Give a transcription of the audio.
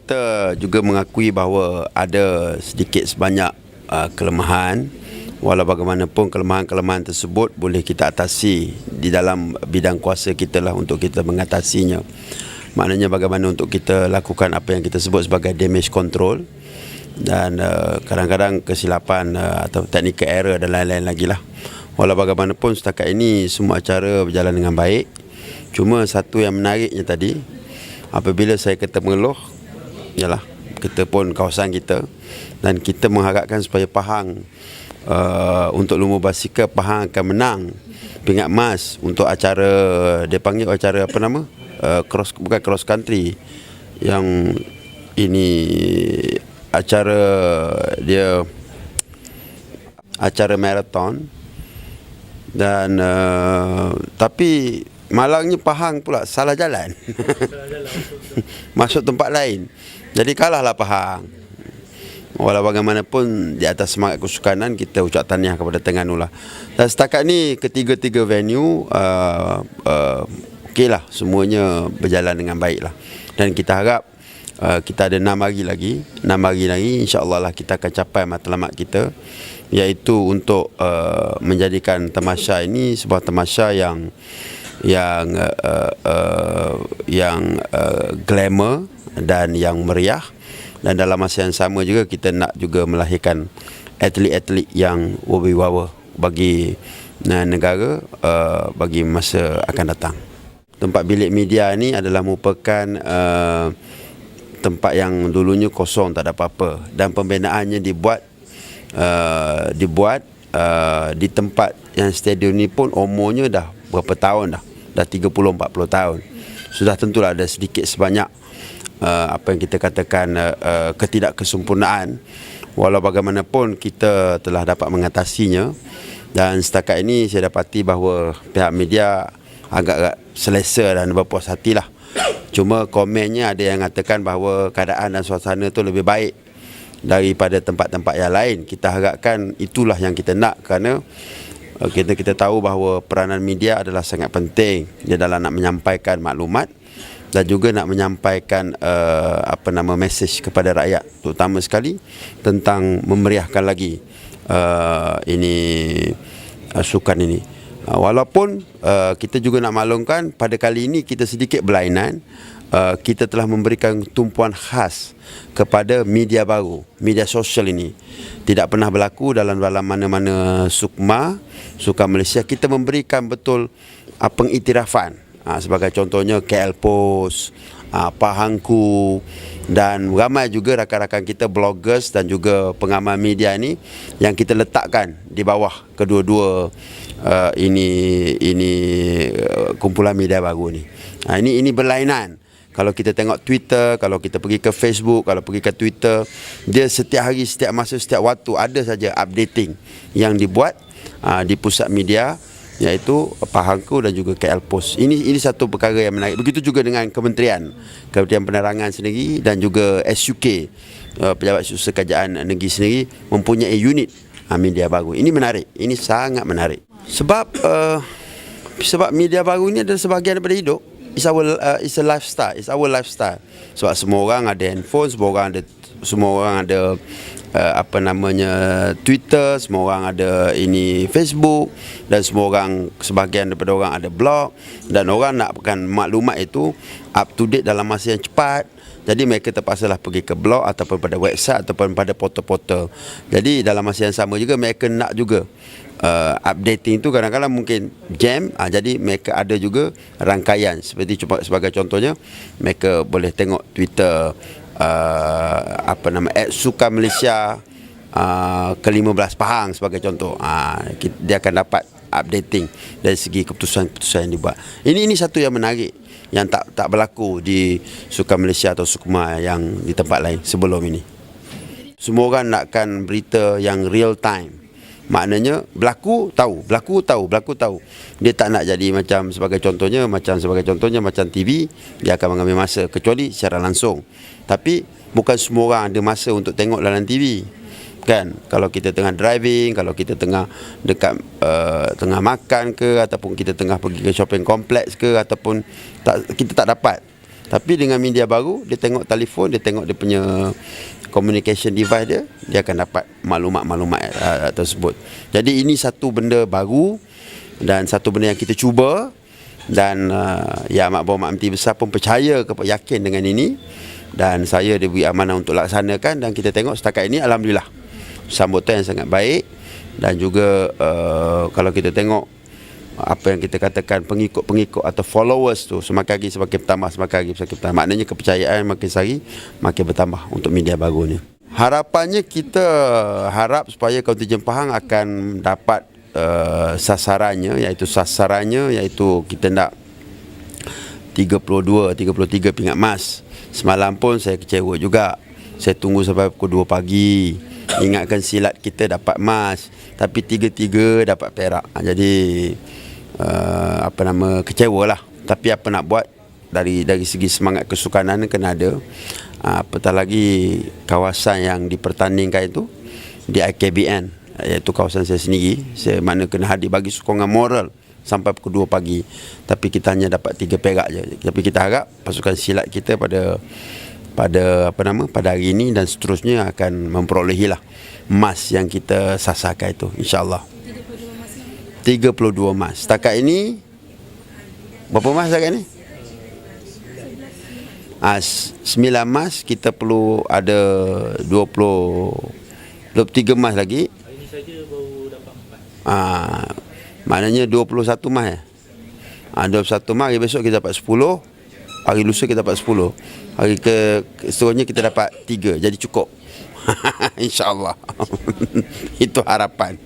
kita juga mengakui bahawa ada sedikit sebanyak kelemahan. Walau bagaimanapun kelemahan-kelemahan tersebut boleh kita atasi di dalam bidang kuasa kita lah untuk kita mengatasinya. Maknanya bagaimana untuk kita lakukan apa yang kita sebut sebagai damage control, dan kadang-kadang kesilapan atau technical error dan lain-lain lagi lah. Walau bagaimanapun setakat ini semua acara berjalan dengan baik. Cuma satu yang menariknya tadi, apabila saya kata mengeluh, ialah kita pun kawasan kita, dan kita mengharapkan supaya Pahang untuk lumba basikal Pahang akan menang pingat emas untuk acara, dia panggil acara apa nama, bukan cross country, yang ini acara dia acara marathon. Dan tapi malangnya Pahang pula salah jalan masuk tempat lain, jadi kalahlah Pahang. Walau bagaimanapun di atas semangat kesukanan, kita ucap tahniah kepada Terengganu lah. Dan setakat ni ketiga-tiga venue okey lah, semuanya berjalan dengan baik lah. Dan kita harap kita ada 6 hari lagi, insya-Allah lah kita akan capai matlamat kita, iaitu untuk menjadikan tamasya ini sebuah tamasya yang glamour dan yang meriah. Dan dalam masa yang sama juga kita nak juga melahirkan atlet-atlet yang berwibawa bagi negara, bagi masa akan datang. Tempat bilik media ni adalah merupakan tempat yang dulunya kosong, tak ada apa-apa, dan pembinaannya dibuat di tempat yang stadium ni pun umurnya dah berapa tahun dah 30-40 tahun. Sudah tentulah ada sedikit sebanyak apa yang kita katakan ketidakkesempurnaan. Walau bagaimanapun kita telah dapat mengatasinya, dan setakat ini saya dapati bahawa pihak media agak selesa dan berpuas hatilah. Cuma komennya ada yang mengatakan bahawa keadaan dan suasana tu lebih baik daripada tempat-tempat yang lain. Kita harapkan itulah yang kita nak, kerana kita tahu bahawa peranan media adalah sangat penting di dalam nak menyampaikan maklumat dan juga nak menyampaikan mesej kepada rakyat, terutama sekali tentang memeriahkan lagi sukan ini. Walaupun kita juga nak maklumkan pada kali ini kita sedikit berlainan. Kita telah memberikan tumpuan khas kepada media baru, media sosial ini. Tidak pernah berlaku dalam mana-mana sukan Malaysia. Kita memberikan betul pengiktirafan. Sebagai contohnya KL Post, Pahangku, dan ramai juga rakan-rakan kita bloggers dan juga pengamal media ini yang kita letakkan di bawah kedua-dua kumpulan media baru ni. Ini berlainan. Kalau kita tengok Twitter, kalau kita pergi ke Facebook, kalau pergi ke Twitter, dia setiap hari, setiap masa, setiap waktu ada saja updating yang dibuat di pusat media, iaitu Pahangku dan juga KL Post. Ini satu perkara yang menarik. Begitu juga dengan Kementerian Penerangan sendiri dan juga SUK, Pejabat Susa Kerajaan Negeri sendiri mempunyai unit media baru. Ini menarik. Ini sangat menarik. Sebab media baru ini adalah sebahagian daripada hidup. It's a lifestyle. It's our lifestyle. Sebab semua orang ada handphone, semua orang ada Twitter, semua orang ada Facebook, dan sebahagian daripada orang ada blog, dan orang nakkan maklumat itu up to date dalam masa yang cepat. Jadi mereka terpaksalah pergi ke blog ataupun pada website ataupun pada portal-portal. Jadi dalam masa yang sama juga mereka nak juga updating tu kadang-kadang mungkin jam, jadi mereka ada juga rangkaian, sebagai contohnya mereka boleh tengok Twitter Sukan Malaysia ke-15 Pahang sebagai contoh. Dia akan dapat updating dari segi keputusan-keputusan yang dibuat. Ini satu yang menarik yang tak berlaku di Sukan Malaysia atau Sukma yang di tempat lain sebelum ini. Semua orang nakkan berita yang real time. Maknanya berlaku tahu. Dia tak nak jadi macam sebagai contohnya macam TV, dia akan mengambil masa kecuali secara langsung. Tapi bukan semua orang ada masa untuk tengok dalam TV. Kan, kalau kita tengah driving, kalau kita tengah makan ke, ataupun kita tengah pergi ke shopping complex ke, ataupun kita tak dapat Tapi dengan media baru, dia tengok telefon, dia tengok dia punya communication device dia akan dapat maklumat-maklumat tersebut. Jadi ini satu benda baru dan satu benda yang kita cuba, dan Yang Amat Berhormat Menteri Besar pun percaya, yakin dengan ini, dan saya diberi amanah untuk laksanakan, dan kita tengok setakat ini alhamdulillah sambutan yang sangat baik. Dan juga kalau kita tengok apa yang kita katakan pengikut-pengikut atau followers tu semakin lagi semakin bertambah, maknanya kepercayaan makin hari makin bertambah untuk media baru ni. Harapannya kita harap supaya Kontijen Pahang akan dapat sasarannya iaitu kita nak 33 pingat emas. Semalam pun saya kecewa juga. Saya tunggu sampai pukul 2 pagi. Ingatkan silat kita dapat emas, tapi 3 dapat perak. Jadi kecewa lah. Tapi apa nak buat, dari segi semangat kesukanan kena ada. Apatah lagi kawasan yang dipertandingkan itu di IKBN, iaitu kawasan saya sendiri. Saya mana kena hadir bagi sokongan moral sampai pukul 2 pagi. Tapi kita hanya dapat 3 perak je. Tapi kita harap pasukan silat kita pada hari ini dan seterusnya akan memperolehilah emas yang kita sasarkan itu, insya-Allah. 32 emas. Setakat ini berapa emas setakat ni? 9 emas. Kita perlu ada 23 emas lagi. Hari ni saja baru dapat 4. Maknanya 21 emas 21 emas. Hari besok kita dapat 10. Hari lusa kita dapat 10. Hari seterusnya kita dapat 3. Jadi cukup. InsyaAllah. Itu harapan.